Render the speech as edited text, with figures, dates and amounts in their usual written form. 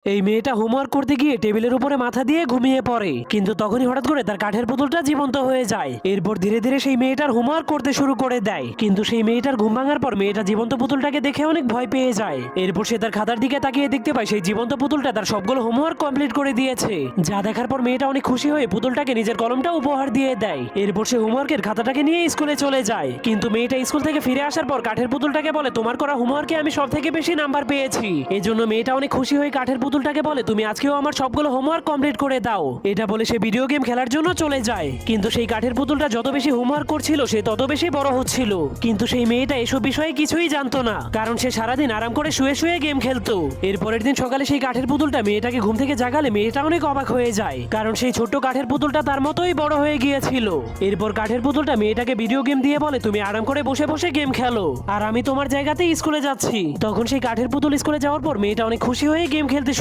এই মেয়েটা হোমওয়ার্ক করতে গিয়ে টেবিলের উপরে মাথা দিয়ে ঘুমিয়ে পড়ে, কিন্তু তখনই হঠাৎ করে তার কাঠের পুতুলটা জীবন্ত হয়ে যায়। এরপর ধীরে ধীরে সেই মেয়েটার হোমওয়ার্ক করতে শুরু করে দেয়, কিন্তু সেই মেয়েটার ঘুম ভাঙার পর মেয়েটা জীবন্ত পুতুলটাকে দেখে অনেক ভয় পেয়ে যায়। এরপর সে তার খাতার দিকে তাকিয়ে দেখতে পায় সেই জীবন্ত পুতুলটা তার সবগুলো হোমওয়ার্ক কমপ্লিট করে দিয়েছে। যা দেখার পর মেয়েটা অনেক খুশি হয়ে পুতুলটাকে নিজের কলমটা উপহার দিয়ে দেয়। এরপর সে হোমওয়ার্কের খাতাটাকে নিয়ে স্কুলে চলে যায়, কিন্তু মেয়েটা স্কুল থেকে ফিরে আসার পর কাঠের পুতুলটাকে বলে, তোমার করা হোমওয়ার্কে আমি সব থেকে বেশি নাম্বার পেয়েছি। এজন্য মেয়েটা অনেক খুশি হয়ে কাঠের পুতুলটাকে বলে, তুমি আজকেও আমার সবগুলো হোমওয়ার্ক কমপ্লিট করে দাও। এটা বলে সে ভিডিও গেম খেলার জন্য চলে যায়, কিন্তু সেই কাঠের পুতুলটা যত বেশি হোমওয়ার্ক করছিল সে তত বেশি বড় হচ্ছিল। কিন্তু সেই মেয়েটা এসব বিষয়ে কিছুই জানতো না, কারণ সে সারাদিন আরাম করে শুয়ে শুয়ে গেম খেলতো। এর পরের দিন সকালে সেই কাঠের পুতুলটা মেয়েটাকে ঘুম থেকে জাগালে মেয়েটা অনেক অবাক হয়ে যায়, কারণ সেই ছোট্ট কাঠের পুতুলটা তার মতোই বড় হয়ে গিয়েছিল। এরপর কাঠের পুতুলটা মেয়েটাকে ভিডিও গেম দিয়ে বলে, তুমি আরাম করে বসে বসে গেম খেলো, আর আমি তোমার জায়গাতেই স্কুলে যাচ্ছি। তখন সেই কাঠের পুতুল স্কুলে যাওয়ার পর মেয়েটা অনেক খুশি হয়ে গেম খেলতে